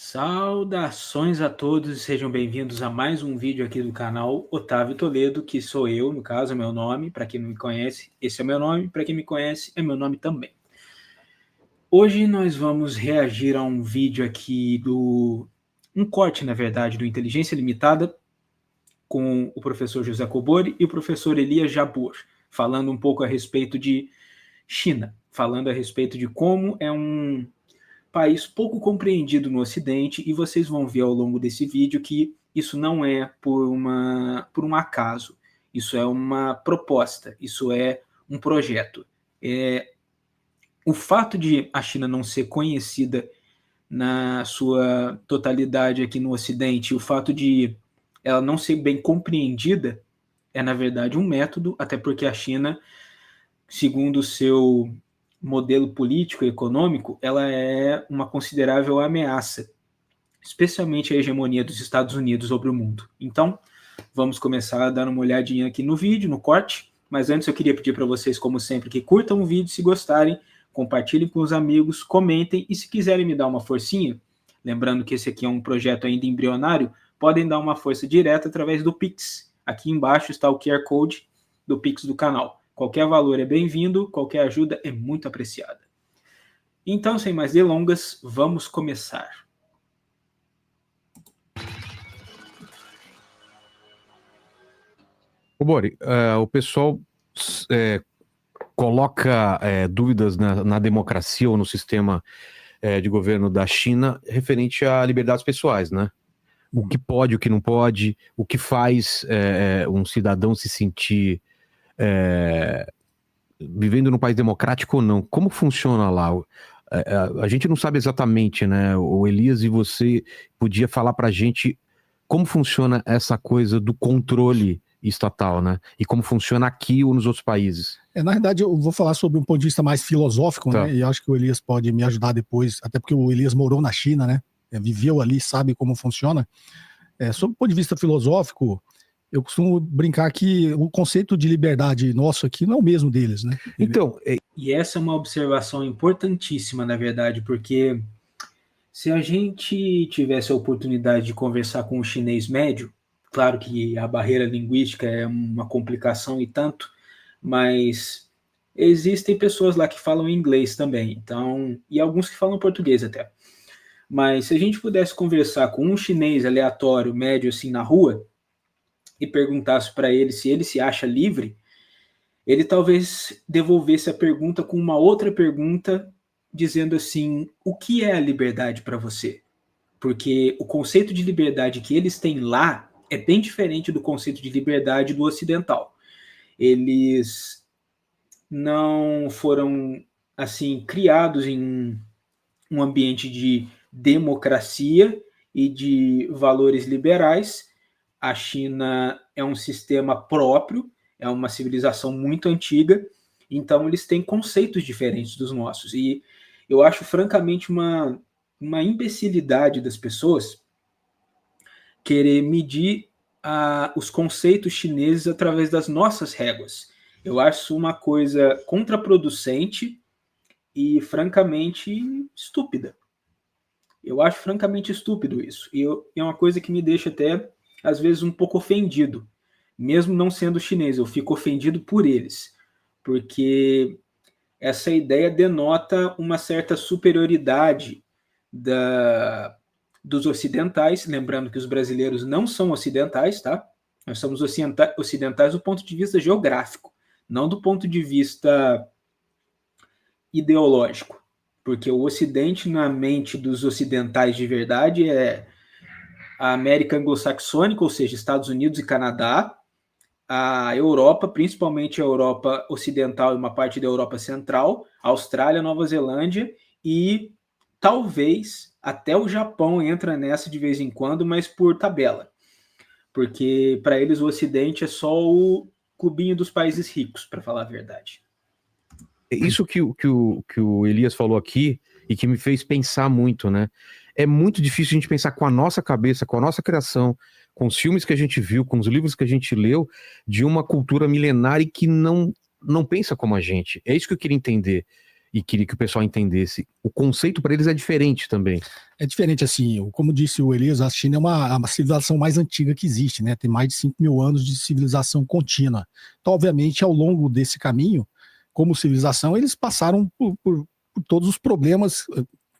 Saudações a todos e sejam bem-vindos a mais um vídeo aqui do canal Otávio Toledo, que sou eu, no caso é meu nome, para quem não me conhece, esse é meu nome, para quem me conhece é meu nome também. Hoje nós vamos reagir a um vídeo aqui um corte, na verdade, do Inteligência Limitada, com o professor José Cobori e o professor Elias Jabbour, falando um pouco a respeito de China, falando a respeito de como é um país pouco compreendido no Ocidente, e vocês vão ver ao longo desse vídeo que isso não é por um acaso, isso é uma proposta, isso é um projeto. O fato de a China não ser conhecida na sua totalidade aqui no Ocidente, o fato de ela não ser bem compreendida, é na verdade um método, até porque a China, segundo o seu modelo político e econômico, ela é uma considerável ameaça, especialmente a hegemonia dos Estados Unidos sobre o mundo. Então, vamos começar a dar uma olhadinha aqui no vídeo, no corte, mas antes eu queria pedir para vocês, como sempre, que curtam o vídeo se gostarem, compartilhem com os amigos, comentem, e se quiserem me dar uma forcinha, lembrando que esse aqui é um projeto ainda embrionário, podem dar uma força direta através do Pix. Aqui embaixo está o QR Code do Pix do canal. Qualquer valor é bem-vindo, qualquer ajuda é muito apreciada. Então, sem mais delongas, vamos começar. Bori, o pessoal coloca dúvidas na democracia ou no sistema de governo da China referente a liberdades pessoais, né? O que pode, o que não pode, o que faz um cidadão se sentir vivendo num país democrático ou não. Como funciona lá? A gente não sabe exatamente, né? O Elias e você podia falar pra gente como funciona essa coisa do controle estatal, né? E como funciona aqui ou nos outros países. Na verdade, eu vou falar sobre um ponto de vista mais filosófico, Tá. né? E acho que o Elias pode me ajudar depois, até porque o Elias morou na China, né? Viveu ali, sabe como funciona. Sob o ponto de vista filosófico, eu costumo brincar que o conceito de liberdade nosso aqui não é o mesmo deles, né? Então, E essa é uma observação importantíssima, na verdade, porque se a gente tivesse a oportunidade de conversar com o chinês médio, claro que a barreira linguística é uma complicação e tanto, mas existem pessoas lá que falam inglês também, então, e alguns que falam português até. Mas se a gente pudesse conversar com um chinês aleatório, médio, assim, na rua, e perguntasse para ele se ele se acha livre, ele talvez devolvesse a pergunta com uma outra pergunta, dizendo assim: o que é a liberdade para você? Porque o conceito de liberdade que eles têm lá é bem diferente do conceito de liberdade do ocidental. Eles não foram assim criados em um ambiente de democracia e de valores liberais. A China é um sistema próprio, é uma civilização muito antiga, então eles têm conceitos diferentes dos nossos. E eu acho, francamente, uma imbecilidade das pessoas querer medir os conceitos chineses através das nossas réguas. Eu acho uma coisa contraproducente e, francamente, estúpida. Eu acho francamente estúpido isso. E é uma coisa que me deixa até, às vezes, um pouco ofendido. Mesmo não sendo chinês, eu fico ofendido por eles. Porque essa ideia denota uma certa superioridade dos ocidentais. Lembrando que os brasileiros não são ocidentais, tá? Nós somos ocidentais do ponto de vista geográfico, não do ponto de vista ideológico. Porque o Ocidente, na mente dos ocidentais de verdade, é a América anglo-saxônica, ou seja, Estados Unidos e Canadá, a Europa, principalmente a Europa ocidental e uma parte da Europa central, Austrália, Nova Zelândia e talvez até o Japão entra nessa de vez em quando, mas por tabela. Porque para eles o Ocidente é só o clubinho dos países ricos, para falar a verdade. Isso que o Elias falou aqui e que me fez pensar muito, né? É muito difícil a gente pensar com a nossa cabeça, com a nossa criação, com os filmes que a gente viu, com os livros que a gente leu, de uma cultura milenária que não pensa como a gente. É isso que eu queria entender. e queria que o pessoal entendesse. O conceito para eles é diferente também. É diferente, assim, como disse o Elias, a China é uma civilização mais antiga que existe, né? Tem mais de 5.000 anos de civilização contínua. Então, obviamente, ao longo desse caminho, como civilização, eles passaram por todos os problemas.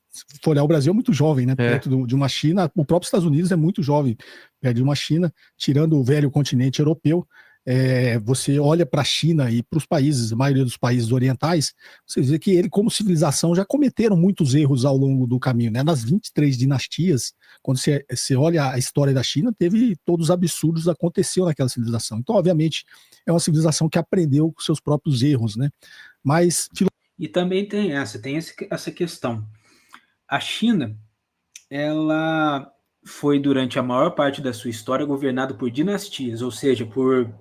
Se for olhar, o Brasil é muito jovem, né? Perto de uma China, o próprio Estados Unidos é muito jovem, perto de uma China, tirando o velho continente europeu. Você olha para a China e para os países, a maioria dos países orientais, você vê que ele, como civilização, já cometeram muitos erros ao longo do caminho, né? Nas 23 dinastias, quando você olha a história da China, teve todos os absurdos que aconteceram naquela civilização. Então, obviamente, é uma civilização que aprendeu com seus próprios erros, né? Mas... E também tem essa questão. A China, ela foi, durante a maior parte da sua história, governada por dinastias, ou seja, por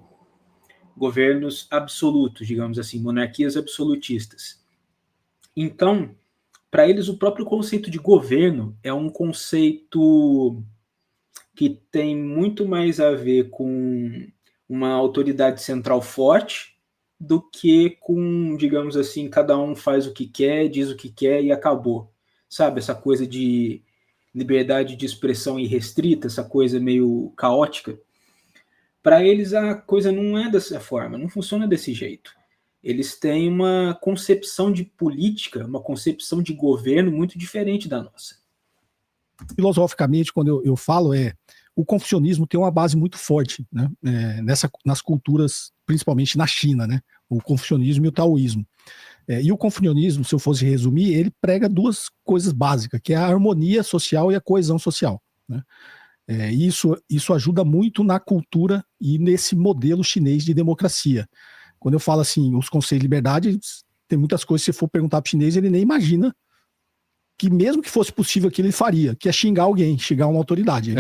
governos absolutos, digamos assim, monarquias absolutistas. Então, para eles, o próprio conceito de governo é um conceito que tem muito mais a ver com uma autoridade central forte do que com, digamos assim, cada um faz o que quer, diz o que quer e acabou. Sabe, essa coisa de liberdade de expressão irrestrita, essa coisa meio caótica. Para eles a coisa não é dessa forma, não funciona desse jeito. Eles têm uma concepção de política, uma concepção de governo muito diferente da nossa. Filosoficamente, quando eu falo, o confucionismo tem uma base muito forte, né? Nas culturas, principalmente na China, né? O confucionismo e o taoísmo. E o confucionismo, se eu fosse resumir, ele prega duas coisas básicas, que é a harmonia social e a coesão social, né? Isso ajuda muito na cultura e nesse modelo chinês de democracia. Quando eu falo assim, os conceitos de liberdade, tem muitas coisas, se for perguntar para o chinês, ele nem imagina que mesmo que fosse possível aquilo, ele faria, que é xingar alguém, xingar uma autoridade.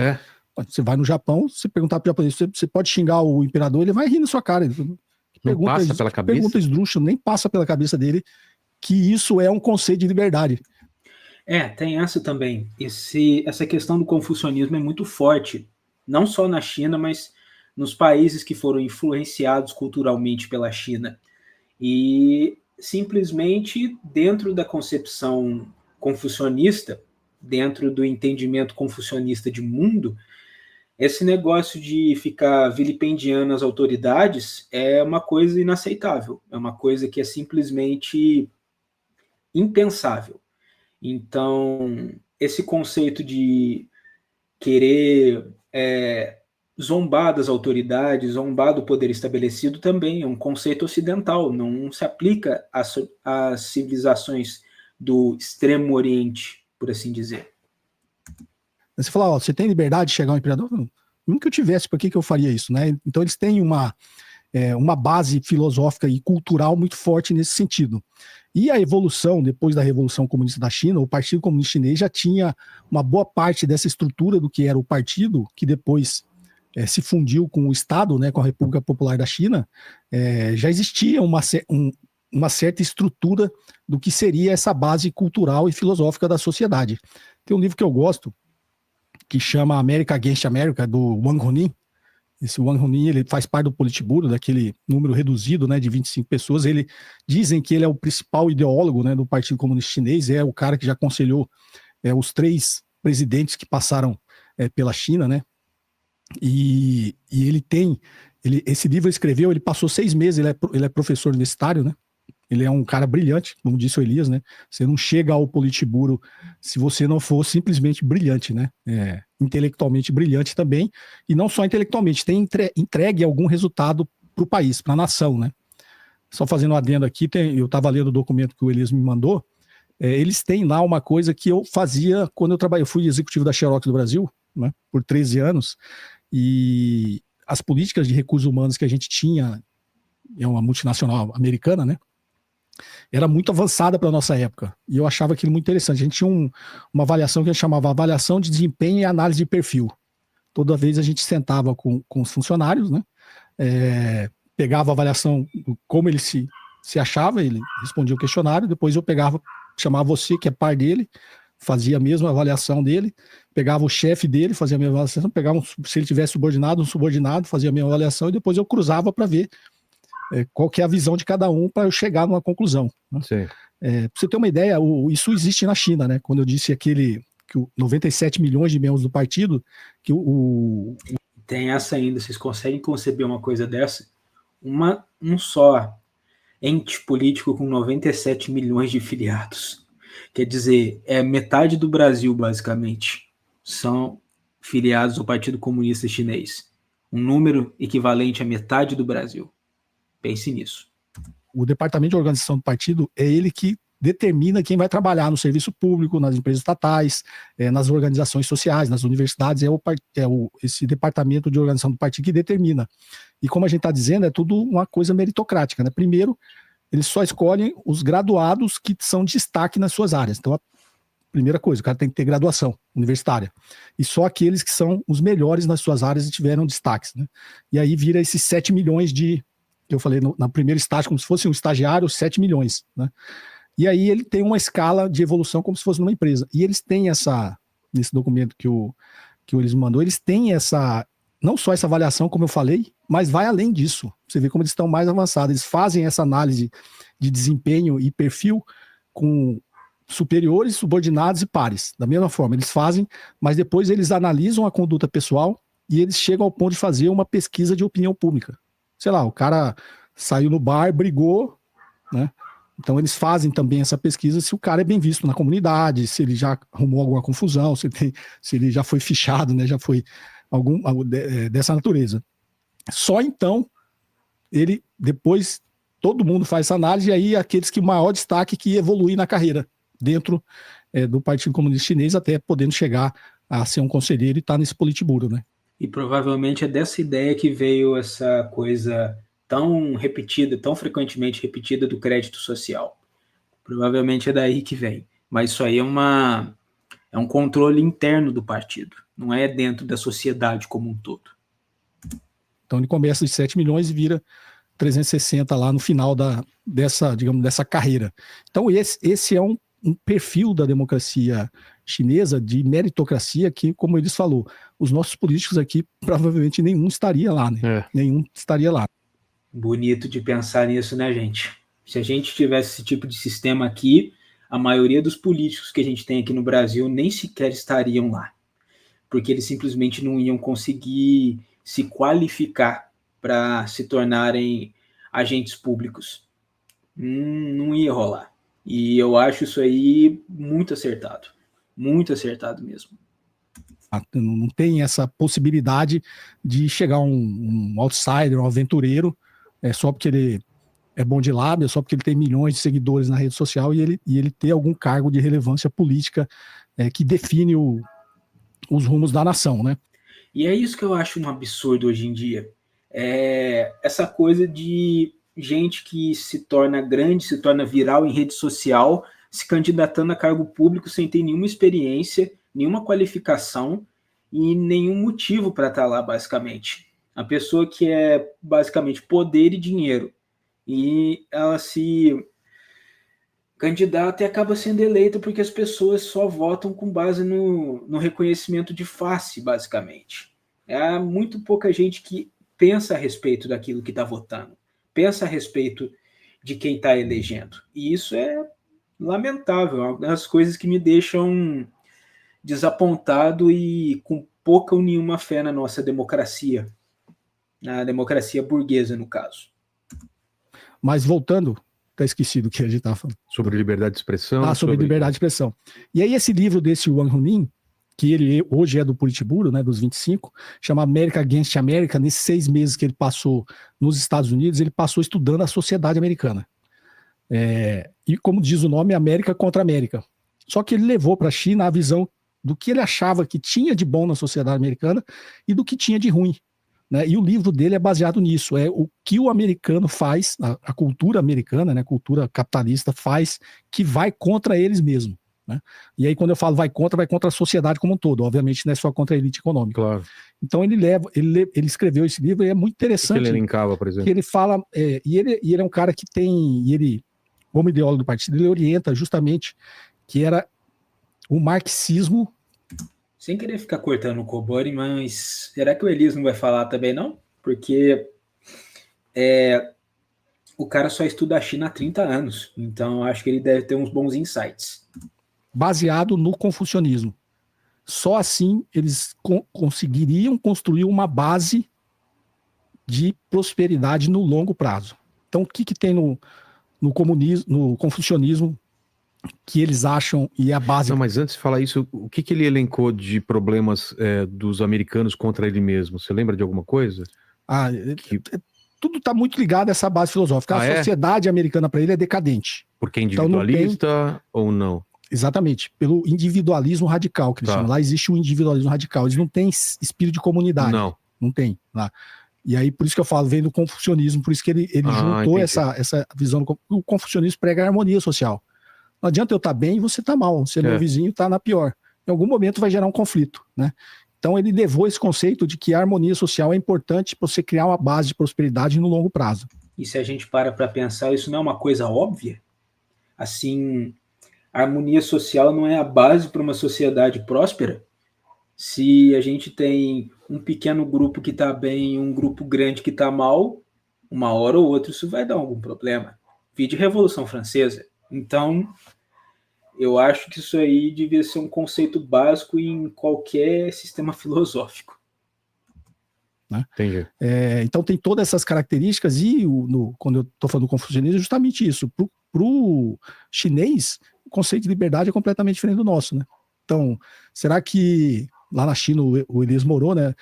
Você vai no Japão, você perguntar para o japonês, você pode xingar o imperador, ele vai rir na sua cara. Não passa pela cabeça? Pergunta esdrúxula, nem passa pela cabeça dele que isso é um conceito de liberdade. Tem essa também. Essa questão do confucionismo é muito forte, não só na China, mas nos países que foram influenciados culturalmente pela China. E simplesmente dentro da concepção confucionista, dentro do entendimento confucionista de mundo, esse negócio de ficar vilipendiando as autoridades é uma coisa inaceitável, é uma coisa que é simplesmente impensável. Então, esse conceito de querer zombar das autoridades, zombar do poder estabelecido também é um conceito ocidental, não se aplica às civilizações do Extremo Oriente, por assim dizer. Você fala, você tem liberdade de chegar ao imperador? Nunca eu tivesse, por que eu faria isso, né? Então eles têm uma base filosófica e cultural muito forte nesse sentido. E a evolução, depois da Revolução Comunista da China, o Partido Comunista Chinês já tinha uma boa parte dessa estrutura do que era o partido, que depois se fundiu com o Estado, né, com a República Popular da China. Já existia uma certa estrutura do que seria essa base cultural e filosófica da sociedade. Tem um livro que eu gosto, que chama America Against America, do Wang Hunin. Esse Wang Hunin, ele faz parte do Politburo, daquele número reduzido, né, de 25 pessoas. Dizem que ele é o principal ideólogo, né, do Partido Comunista Chinês, é o cara que já aconselhou os 3 presidentes que passaram pela China, né? E esse livro ele escreveu, ele passou 6 meses, ele é professor universitário, né? Ele é um cara brilhante, como disse o Elias, né? Você não chega ao Politburo se você não for simplesmente brilhante, né? Intelectualmente brilhante também, e não só intelectualmente, tem entregue algum resultado para o país, para a nação, né? Só fazendo um adendo aqui, eu estava lendo o documento que o Elias me mandou, eles têm lá uma coisa que eu fazia quando eu fui executivo da Xerox do Brasil, né? Por 13 anos, e as políticas de recursos humanos que a gente tinha, é uma multinacional americana, né? Era muito avançada para a nossa época, e eu achava aquilo muito interessante. A gente tinha uma avaliação que a gente chamava avaliação de desempenho e análise de perfil. Toda vez a gente sentava com os funcionários, né? Pegava a avaliação, como ele se achava, ele respondia o questionário, depois eu chamava você, que é par dele, fazia a mesma avaliação dele, pegava o chefe dele, fazia a mesma avaliação, pegava, se ele tivesse subordinado, um subordinado, fazia a mesma avaliação, e depois eu cruzava para ver qual que é a visão de cada um para eu chegar numa conclusão, né? Pra você ter uma ideia, isso existe na China, né? Quando eu disse que 97 milhões de membros do partido, que Tem essa ainda, vocês conseguem conceber uma coisa dessa? Um só ente político com 97 milhões de filiados. Quer dizer, é metade do Brasil, basicamente, são filiados ao Partido Comunista Chinês. Um número equivalente à metade do Brasil. Pense nisso. O departamento de organização do partido é ele que determina quem vai trabalhar no serviço público, nas empresas estatais, nas organizações sociais, nas universidades. Esse departamento de organização do partido que determina. E como a gente está dizendo, é tudo uma coisa meritocrática, né? Primeiro, eles só escolhem os graduados que são destaque nas suas áreas. Então, a primeira coisa, o cara tem que ter graduação universitária. E só aqueles que são os melhores nas suas áreas e tiveram destaques, né? E aí vira esses 7 milhões que eu falei na primeira estágio, como se fosse um estagiário, 7 milhões, né? E aí ele tem uma escala de evolução como se fosse numa empresa. E eles têm nesse documento que o Elis mandou, eles têm não só essa avaliação, como eu falei, mas vai além disso. Você vê como eles estão mais avançados. Eles fazem essa análise de desempenho e perfil com superiores, subordinados e pares. Da mesma forma, eles fazem, mas depois eles analisam a conduta pessoal e eles chegam ao ponto de fazer uma pesquisa de opinião pública. Sei lá, o cara saiu no bar, brigou, né? Então eles fazem também essa pesquisa se o cara é bem visto na comunidade, se ele já arrumou alguma confusão, se ele já foi fichado, né? Já foi algo dessa natureza. Só então, depois, todo mundo faz essa análise, e aí aqueles que maior destaque que evoluem na carreira, dentro do Partido Comunista Chinês, até podendo chegar a ser um conselheiro e estar nesse Politburo, né? E provavelmente é dessa ideia que veio essa coisa tão repetida, tão frequentemente repetida do crédito social. Provavelmente é daí que vem. Mas isso aí é um controle interno do partido, não é dentro da sociedade como um todo. Então ele começa de 7 milhões e vira 360 lá no final dessa carreira. Então esse é um perfil da democracia chinesa, de meritocracia, que, como eles falou, os nossos políticos aqui, provavelmente nenhum estaria lá, né? Nenhum estaria lá. Bonito de pensar nisso, né, gente? Se a gente tivesse esse tipo de sistema aqui, a maioria dos políticos que a gente tem aqui no Brasil nem sequer estariam lá, porque eles simplesmente não iam conseguir se qualificar para se tornarem agentes públicos. Não ia rolar. E eu acho isso aí muito acertado mesmo. Não tem essa possibilidade de chegar um outsider, um aventureiro, só porque ele é bom de lábia, só porque ele tem milhões de seguidores na rede social e ele ter algum cargo de relevância política que define os rumos da nação, né? E é isso que eu acho um absurdo hoje em dia. Essa coisa de gente que se torna grande, se torna viral em rede social, se candidatando a cargo público sem ter nenhuma experiência, nenhuma qualificação e nenhum motivo para estar lá, basicamente. A pessoa que é basicamente poder e dinheiro. E ela se candidata e acaba sendo eleita porque as pessoas só votam com base no reconhecimento de face, basicamente. É muito pouca gente que pensa a respeito daquilo que está votando, pensa a respeito de quem está elegendo. E isso é lamentável, é uma das coisas que me deixam desapontado e com pouca ou nenhuma fé na nossa democracia, na democracia burguesa, no caso. Mas voltando, tá esquecido o que a gente estava falando. Sobre liberdade de expressão. Sobre liberdade de expressão. E aí esse livro desse Wang Hunin, que ele hoje é do Politburo, né, dos 25, chama America Against America. Nesses 6 meses que ele passou nos Estados Unidos, ele passou estudando a sociedade americana. E como diz o nome, América contra América. Só que ele levou para a China a visão do que ele achava que tinha de bom na sociedade americana e do que tinha de ruim. Né? E o livro dele é baseado nisso, é o que o americano faz, a cultura americana, né, a cultura capitalista faz, que vai contra eles mesmos. Né? E aí quando eu falo vai contra a sociedade como um todo, obviamente não é só contra a elite econômica. Claro. Então ele escreveu esse livro e é muito interessante. O que ele elencava, por exemplo? Que ele fala, e ele é um cara que tem, e ele, como ideólogo do partido, ele orienta justamente que era o marxismo. Sem querer ficar cortando o Cobori, mas será que o Elias não vai falar também, não? Porque o cara só estuda a China há 30 anos, então acho que ele deve ter uns bons insights. Baseado no confucionismo. Só assim eles conseguiriam construir uma base de prosperidade no longo prazo. Então, o que tem no comunismo, no confucionismo, que eles acham e é a base? Não, mas antes de falar isso, o que ele elencou de problemas dos americanos contra ele mesmo? Você lembra de alguma coisa? Tudo está muito ligado a essa base filosófica. A sociedade americana para ele é decadente. Porque é individualista ou não? Exatamente, pelo individualismo radical, que eles chamam. Lá existe o individualismo radical. Eles não têm espírito de comunidade. Não tem lá. E aí, por isso que eu falo, vem do confucionismo, por isso que ele juntou essa visão. O confucionismo prega a harmonia social. Não adianta eu estar bem e você estar mal. Se meu vizinho está na pior. Em algum momento vai gerar um conflito, né? Então ele levou esse conceito de que a harmonia social é importante para você criar uma base de prosperidade no longo prazo. E se a gente para pensar, isso não é uma coisa óbvia? Assim, a harmonia social não é a base para uma sociedade próspera? Se a gente tem um pequeno grupo que está bem e um grupo grande que está mal, uma hora ou outra isso vai dar algum problema. Vide Revolução Francesa. Então, eu acho que isso aí devia ser um conceito básico em qualquer sistema filosófico. Né? Entendi. Então tem todas essas características e quando eu estou falando do confucionismo, é justamente isso. Para o chinês, o conceito de liberdade é completamente diferente do nosso, né? Então, será que lá na China o Elias morou, né?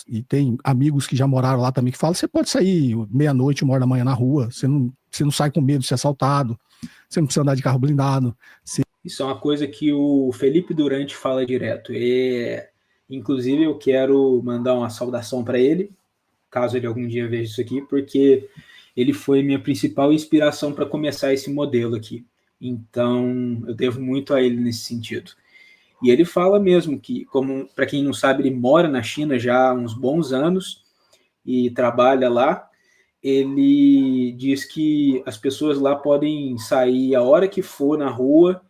E tem amigos que já moraram lá também que falam, você pode sair meia-noite, 1 hora da manhã na rua, você não sai com medo de ser assaltado, você não precisa andar de carro blindado. Isso é uma coisa que o Felipe Durante fala direto. Inclusive, eu quero mandar uma saudação para ele, caso ele algum dia veja isso aqui, porque ele foi minha principal inspiração para começar esse modelo aqui. Então, eu devo muito a ele nesse sentido. E ele fala mesmo que, como para quem não sabe, ele mora na China já há uns bons anos e trabalha lá. Ele diz que as pessoas lá podem sair a hora que for na rua,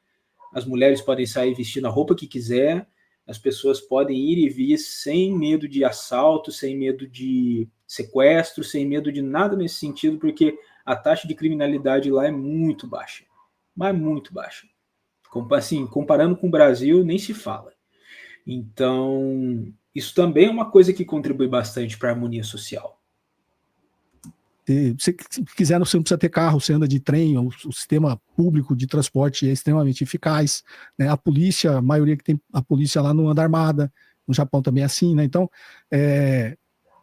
as mulheres podem sair vestindo a roupa que quiser, as pessoas podem ir e vir sem medo de assalto, sem medo de sequestro, sem medo de nada nesse sentido, porque a taxa de criminalidade lá é muito baixa, mas muito baixa. Assim, comparando com o Brasil, nem se fala. Então, isso também é uma coisa que contribui bastante para a harmonia social. Se quiser, você não precisa ter carro, você anda de trem, o sistema público de transporte é extremamente eficaz, né? A polícia, a maioria que tem a polícia lá não anda armada, no Japão também é assim, né? Então,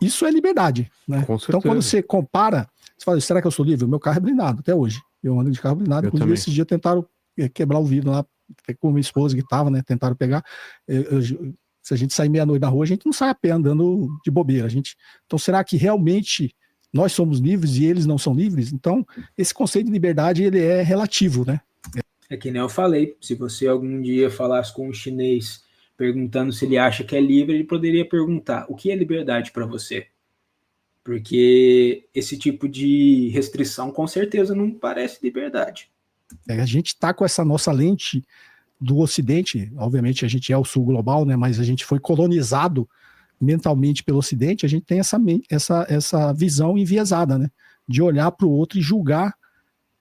isso é liberdade, né? Então, quando você compara, você fala, será que eu sou livre? O meu carro é blindado até hoje, eu ando de carro blindado, inclusive esse dia tentaram quebrar o vidro lá, com minha esposa que estava, né? Tentaram pegar, se a gente sair meia-noite na rua, a gente não sai a pé andando de bobeira, então será que realmente nós somos livres e eles não são livres? Então, esse conceito de liberdade, ele é relativo, né? É que nem eu falei, se você algum dia falasse com um chinês perguntando se ele acha que é livre, ele poderia perguntar, o que é liberdade para você? Porque esse tipo de restrição, com certeza, não parece liberdade. A gente está com essa nossa lente do Ocidente, obviamente a gente é o sul global, né? Mas a gente foi colonizado mentalmente pelo Ocidente, a gente tem essa visão enviesada, né? De olhar para o outro e julgar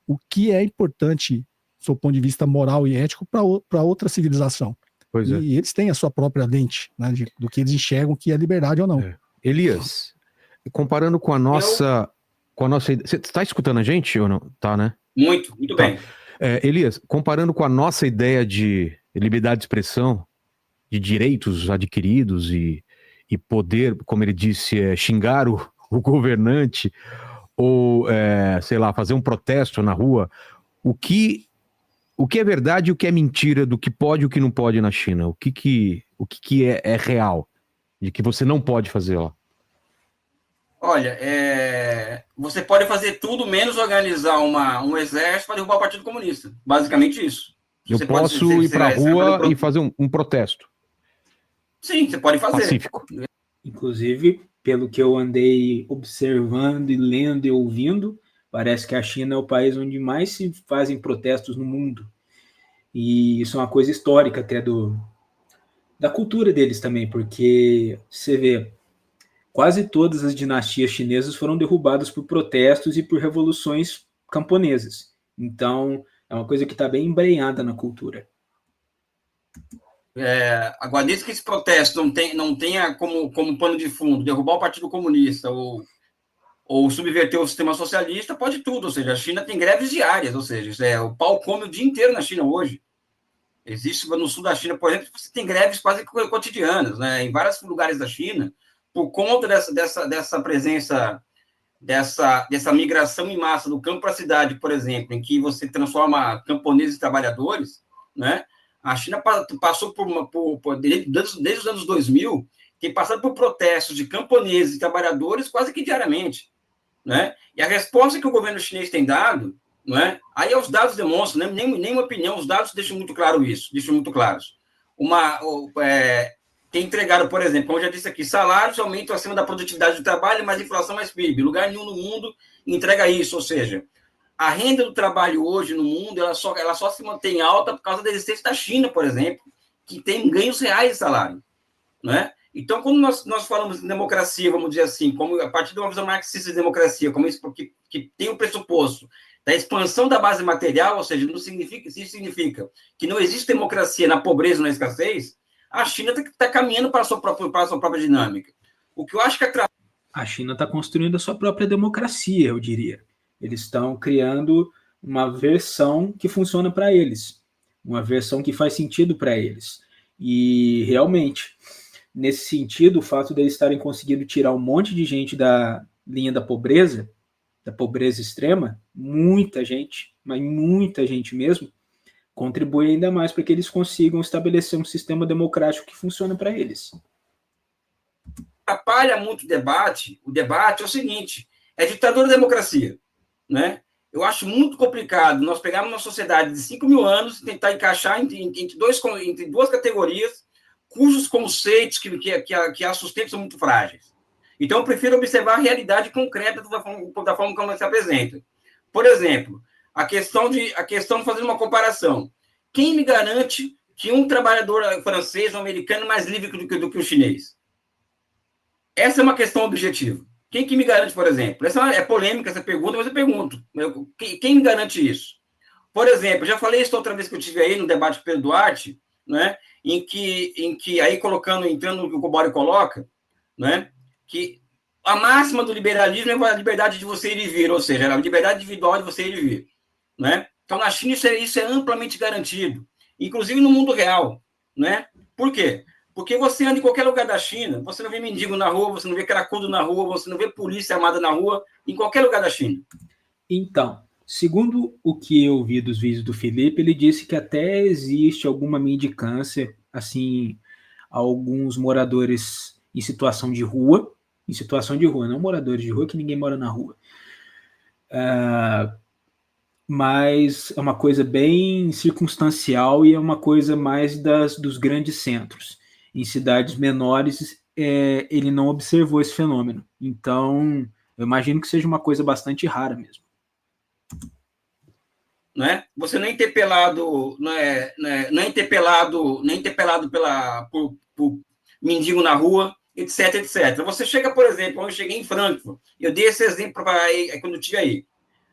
o que é importante, do seu ponto de vista moral e ético, para outra civilização. E eles têm a sua própria lente, né? Do que eles enxergam que é liberdade ou não. Elias, comparando com a nossa... Você está escutando a gente ou não? Tá, né? Muito bem. Elias, comparando com a nossa ideia de liberdade de expressão, de direitos adquiridos e poder, como ele disse, xingar o governante ou, sei lá, fazer um protesto na rua, o que é verdade e o que é mentira do que pode e o que não pode na China? O que é real de que você não pode fazer lá? Olha, você pode fazer tudo menos organizar um exército para derrubar o Partido Comunista. Basicamente isso. Eu posso ir para a rua e fazer um protesto. Sim, você pode fazer. Pacífico. Inclusive, pelo que eu andei observando e lendo e ouvindo, parece que a China é o país onde mais se fazem protestos no mundo. E isso é uma coisa histórica até da cultura deles também, porque você vê, quase todas as dinastias chinesas foram derrubadas por protestos e por revoluções camponesas. Então, é uma coisa que está bem embrenhada na cultura. Agora, desde que esse protesto não tenha como pano de fundo derrubar o Partido Comunista ou subverter o sistema socialista, pode tudo. Ou seja, a China tem greves diárias, ou seja, o pau come o dia inteiro na China hoje. Existe no sul da China, por exemplo, você tem greves quase cotidianas, né? Em vários lugares da China, por conta dessa presença, dessa migração em massa do campo para a cidade, por exemplo, em que você transforma camponeses em trabalhadores, né? A China passou desde os anos 2000, tem passado por protestos de camponeses e trabalhadores quase que diariamente, né? E a resposta que o governo chinês tem dado, não é? Aí os dados demonstram, né? nem uma opinião, os dados deixam muito claro isso, deixam muito claros. Tem entregado, por exemplo, como eu já disse aqui, salários aumentam acima da produtividade do trabalho, mais inflação, mais PIB. Lugar nenhum no mundo entrega isso, ou seja, a renda do trabalho hoje no mundo, ela só se mantém alta por causa da existência da China, por exemplo, que tem ganhos reais de salário, né? Então, quando nós falamos em democracia, vamos dizer assim, como a partir de uma visão marxista de democracia, como isso que tem o pressuposto da expansão da base material, ou seja, isso significa que não existe democracia na pobreza, na escassez, a China está caminhando para a sua própria dinâmica. O que eu acho que a China está construindo a sua própria democracia, eu diria. Eles estão criando uma versão que funciona para eles, uma versão que faz sentido para eles. E, realmente, nesse sentido, o fato de eles estarem conseguindo tirar um monte de gente da linha da pobreza extrema, muita gente, mas muita gente mesmo, contribui ainda mais para que eles consigam estabelecer um sistema democrático que funciona para eles. Atrapalha muito o debate é o seguinte, é ditadura da democracia, né? Eu acho muito complicado nós pegarmos uma sociedade de 5 mil anos e tentar encaixar entre duas categorias cujos conceitos que a sustentam são muito frágeis. Então, eu prefiro observar a realidade concreta da forma como ela se apresenta. Por exemplo, a questão de fazer uma comparação. Quem me garante que um trabalhador francês ou americano é mais livre do que o chinês? Essa é uma questão objetiva. Quem que me garante, por exemplo? Essa é polêmica, essa pergunta, mas eu pergunto. Quem me garante isso? Por exemplo, já falei isso outra vez que eu tive aí no debate com o Pedro Duarte, né, em que aí entrando no que o Cobori coloca, né, que a máxima do liberalismo é a liberdade de você ir e vir, ou seja, a liberdade individual de você ir e vir, né? Então, na China, isso é amplamente garantido, inclusive no mundo real, né? Por quê? Porque você anda em qualquer lugar da China, você não vê mendigo na rua, você não vê cracudo na rua, você não vê polícia armada na rua, em qualquer lugar da China. Então, segundo o que eu vi dos vídeos do Felipe, ele disse que até existe alguma mendicância, assim, alguns moradores em situação de rua, não moradores de rua, que ninguém mora na rua. Mas é uma coisa bem circunstancial e é uma coisa mais dos grandes centros. Em cidades menores, ele não observou esse fenômeno. Então, eu imagino que seja uma coisa bastante rara mesmo. Né? Você não é interpelado, não é interpelado por mendigo na rua, etc, etc. Você chega, por exemplo, quando eu cheguei em Frankfurt, eu dei esse exemplo quando eu estive aí.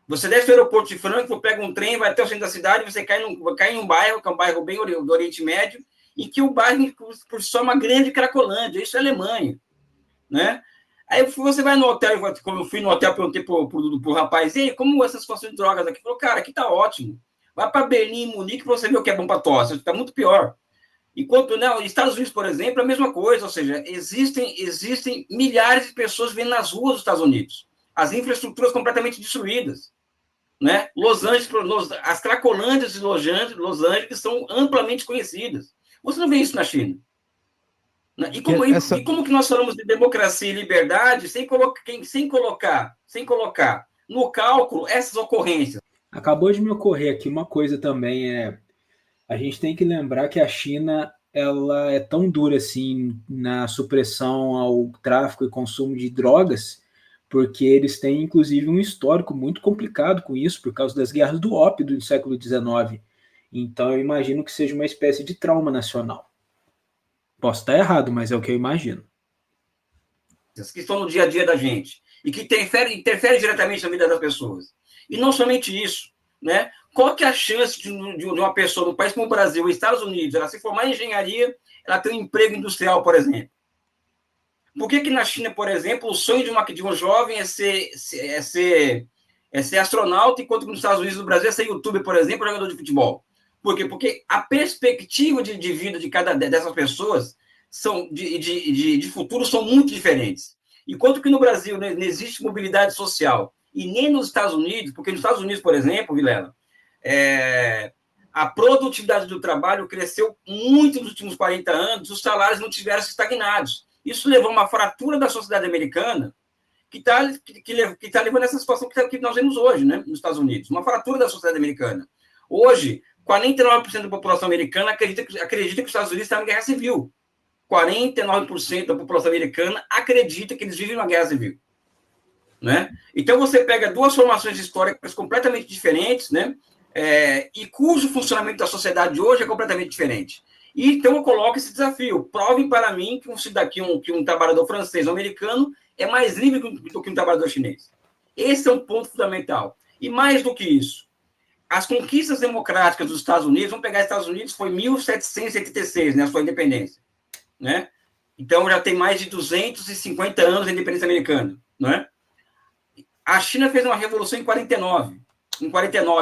Você desce do aeroporto de Frankfurt, pega um trem, vai até o centro da cidade, você cai em um bairro, que é um bairro bem do Oriente Médio, e que o bairro, por só uma grande cracolândia, isso é Alemanha, né? Aí você vai no hotel, como eu fui no hotel, perguntei pro rapaz, e como essa situação de drogas aqui? Ele falou, cara, aqui tá ótimo. Vai para Berlim, Munique, para você ver o que é bom para tosse, tá muito pior. Enquanto, né, Estados Unidos, por exemplo, é a mesma coisa, ou seja, existem milhares de pessoas vivendo nas ruas dos Estados Unidos. As infraestruturas completamente destruídas, né? Los Angeles, as cracolândias de Los Angeles são amplamente conhecidas. Você não vê isso na China. E como que nós falamos de democracia e liberdade sem colocar no cálculo essas ocorrências? Acabou de me ocorrer aqui uma coisa também, a gente tem que lembrar que a China ela é tão dura assim na supressão ao tráfico e consumo de drogas, porque eles têm inclusive um histórico muito complicado com isso, por causa das guerras do ópio do século XIX. Então eu imagino que seja uma espécie de trauma nacional. Posso estar errado, mas é o que eu imagino. que estão no dia a dia da gente e que interferem diretamente na vida das pessoas. E não somente isso, né? Qual que é a chance de uma pessoa num país como o Brasil, Estados Unidos, ela se formar em engenharia, ela ter um emprego industrial, por exemplo? Por que na China, por exemplo, o sonho de um jovem é ser astronauta, enquanto que nos Estados Unidos e no Brasil é ser youtuber, por exemplo, jogador de futebol? Por quê? Porque a perspectiva de vida de cada dessas pessoas de futuro são muito diferentes. Enquanto que no Brasil não existe mobilidade social, e nem nos Estados Unidos, porque nos Estados Unidos, por exemplo, Vilela, a produtividade do trabalho cresceu muito nos últimos 40 anos, os salários não tiveram estagnados. Isso levou a uma fratura da sociedade americana que tá levando a essa situação que nós vemos hoje, né, nos Estados Unidos. Uma fratura da sociedade americana. Hoje, 49% da população americana acredita que os Estados Unidos estão em guerra civil. 49% da população americana acredita que eles vivem uma guerra civil. Né? Então, você pega duas formações históricas completamente diferentes, né? E cujo funcionamento da sociedade de hoje é completamente diferente. E, então, eu coloco esse desafio. Provem para mim que um trabalhador francês ou americano é mais livre do que um trabalhador chinês. Esse é um ponto fundamental. E mais do que isso, as conquistas democráticas dos Estados Unidos, vamos pegar os Estados Unidos, foi 1776, né, a sua independência. Né? Então, já tem mais de 250 anos de independência americana. Né? A China fez uma revolução em 49,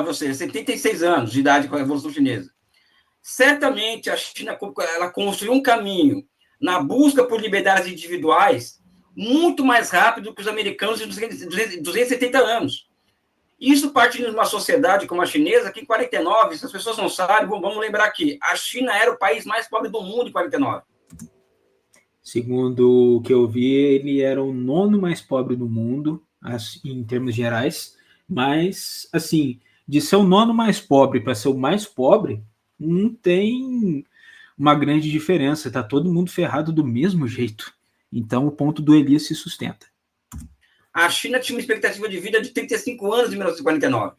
ou seja, 76 anos de idade com a Revolução Chinesa. Certamente, a China ela construiu um caminho na busca por liberdades individuais muito mais rápido do que os americanos de 270 anos. Isso partindo de uma sociedade como a chinesa, que em 49, se as pessoas não sabem, vamos lembrar aqui, a China era o país mais pobre do mundo em 49. Segundo o que eu vi, ele era o 9º mais pobre do mundo, em termos gerais, mas, assim, de ser o 9º mais pobre para ser o mais pobre, não tem uma grande diferença, tá todo mundo ferrado do mesmo jeito. Então, o ponto do Elias se sustenta. A China tinha uma expectativa de vida de 35 anos em 1949.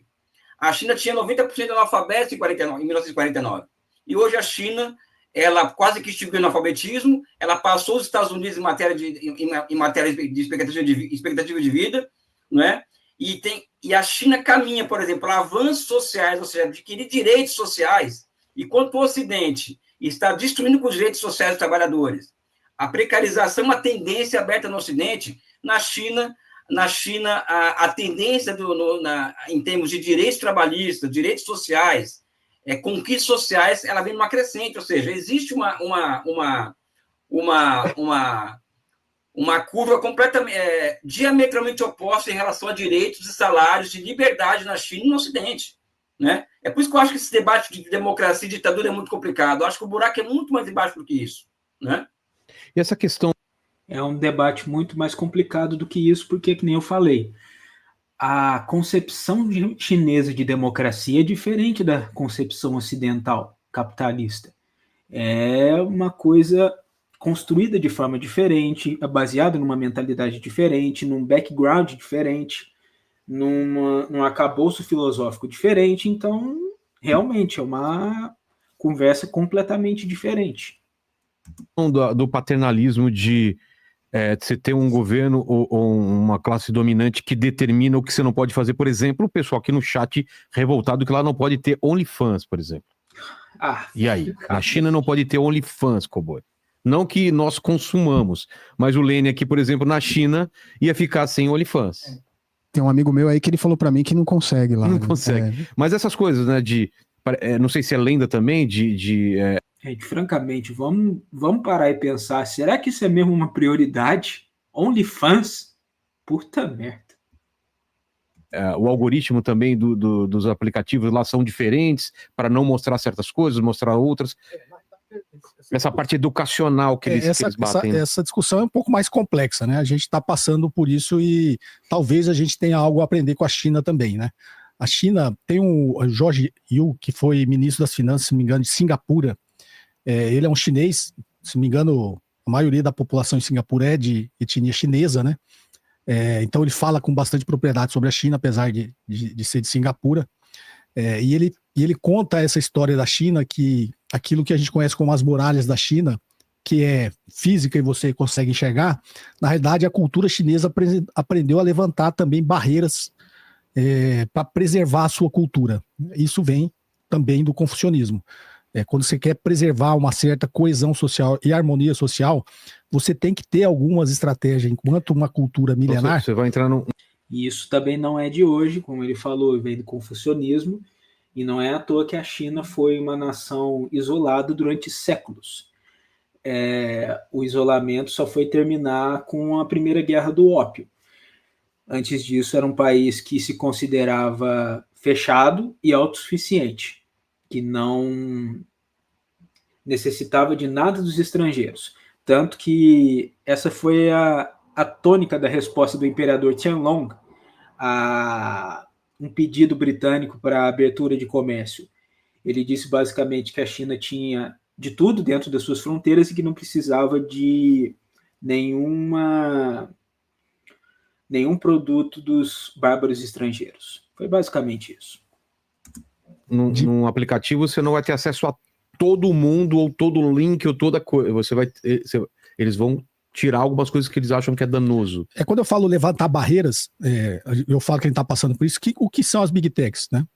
A China tinha 90% de analfabetos em 1949. E hoje a China, ela quase que extinguiu o analfabetismo, ela passou os Estados Unidos em matéria de expectativa de vida, né? E a China caminha, por exemplo, para avanços sociais, ou seja, adquirir direitos sociais, enquanto o Ocidente está destruindo com os direitos sociais dos trabalhadores. A precarização é uma tendência aberta no Ocidente. Na China, a tendência em termos de direitos trabalhistas, direitos sociais, conquistas sociais, ela vem numa crescente, ou seja, existe uma curva completamente, diametralmente oposta em relação a direitos e salários de liberdade na China e no Ocidente. Né? É por isso que eu acho que esse debate de democracia e ditadura é muito complicado. Eu acho que o buraco é muito mais embaixo do que isso. Né? E essa questão... É um debate muito mais complicado do que isso, porque, que nem eu falei, a concepção chinesa de democracia é diferente da concepção ocidental capitalista. É uma coisa construída de forma diferente, baseada numa mentalidade diferente, num background diferente, num arcabouço filosófico diferente. Então, realmente, é uma conversa completamente diferente. Do paternalismo de você ter um governo ou uma classe dominante que determina o que você não pode fazer. Por exemplo, o pessoal aqui no chat revoltado que lá não pode ter OnlyFans, por exemplo. E aí? A China não pode ter OnlyFans, Cowboy. Não que nós consumamos, mas o Lênin aqui, por exemplo, na China, ia ficar sem OnlyFans. Tem um amigo meu aí que ele falou pra mim que não consegue lá. Não consegue. Mas essas coisas, né, não sei se é lenda também, Gente, francamente, vamos parar e pensar, será que isso é mesmo uma prioridade? OnlyFans? Puta merda. O algoritmo também dos aplicativos lá são diferentes para não mostrar certas coisas, mostrar outras. Essa parte educacional que eles batem. Essa discussão é um pouco mais complexa, né? A gente está passando por isso e talvez a gente tenha algo a aprender com a China também, né? A China tem o Jorge Yu, que foi ministro das Finanças, se não me engano, de Singapura. Ele é um chinês, se não me engano, a maioria da população em Singapura é de etnia chinesa, né? Então ele fala com bastante propriedade sobre a China, apesar de ser de Singapura. E ele conta essa história da China, que aquilo que a gente conhece como as muralhas da China, que é física e você consegue enxergar, na realidade a cultura chinesa aprendeu a levantar também barreiras para preservar a sua cultura. Isso vem também do confucionismo. Quando você quer preservar uma certa coesão social e harmonia social, você tem que ter algumas estratégias, enquanto uma cultura milenar... Você vai entrar no... E isso também não é de hoje, como ele falou, vem do confucionismo, e não é à toa que a China foi uma nação isolada durante séculos. O isolamento só foi terminar com a Primeira Guerra do Ópio. Antes disso, era um país que se considerava fechado e autossuficiente, que não necessitava de nada dos estrangeiros. Tanto que essa foi a tônica da resposta do imperador Qianlong a um pedido britânico para a abertura de comércio. Ele disse basicamente que a China tinha de tudo dentro das suas fronteiras e que não precisava de nenhum produto dos bárbaros estrangeiros. Foi basicamente isso. Num aplicativo você não vai ter acesso a todo mundo, ou todo link, ou toda coisa. Eles vão tirar algumas coisas que eles acham que é danoso. Quando eu falo levantar barreiras, eu falo que a gente está passando por isso, o que são as Big Techs, né?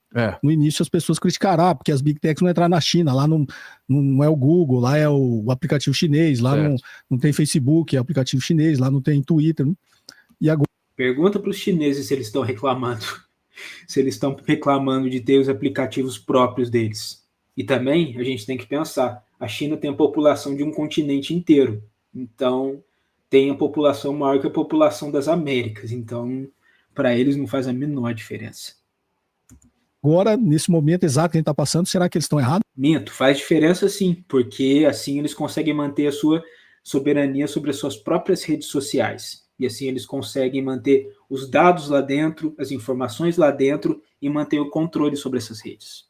No início as pessoas criticaram, porque as Big Techs não entraram na China, lá não é o Google, lá é o aplicativo chinês, lá não tem Facebook, é o aplicativo chinês, lá não tem Twitter. E agora... Pergunta para os chineses se eles estão reclamando. Se eles estão reclamando de ter os aplicativos próprios deles. E também a gente tem que pensar, a China tem a população de um continente inteiro, então tem a população maior que a população das Américas, então para eles não faz a menor diferença. Agora, nesse momento exato que a gente está passando, será que eles estão errados? Minto, faz diferença sim, porque assim eles conseguem manter a sua soberania sobre as suas próprias redes sociais. E assim eles conseguem manter os dados lá dentro, as informações lá dentro e manter o controle sobre essas redes.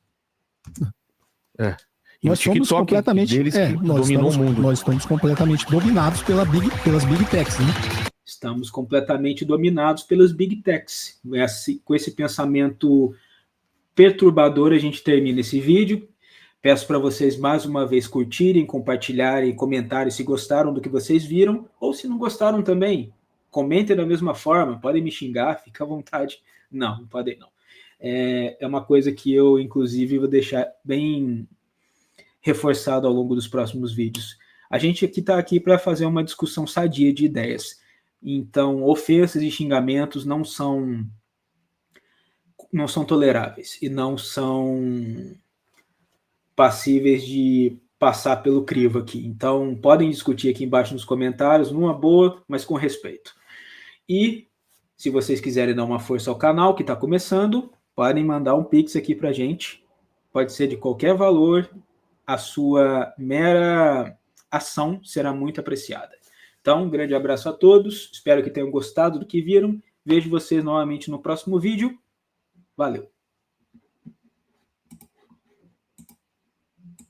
Nós somos completamente nós estamos completamente dominados pelas Big Techs, né? Estamos completamente dominados pelas Big Techs. Com esse pensamento perturbador, a gente termina esse vídeo. Peço para vocês mais uma vez curtirem, compartilharem, comentarem se gostaram do que vocês viram, ou se não gostaram também. Comentem da mesma forma, podem me xingar, fica à vontade. Não podem não. É uma coisa que eu, inclusive, vou deixar bem reforçado ao longo dos próximos vídeos. A gente está aqui para fazer uma discussão sadia de ideias. Então, ofensas e xingamentos não são toleráveis e não são passíveis de passar pelo crivo aqui. Então, podem discutir aqui embaixo nos comentários, numa boa, mas com respeito. E, se vocês quiserem dar uma força ao canal, que está começando, podem mandar um Pix aqui para a gente. Pode ser de qualquer valor, a sua mera ação será muito apreciada. Então, um grande abraço a todos, espero que tenham gostado do que viram. Vejo vocês novamente no próximo vídeo. Valeu!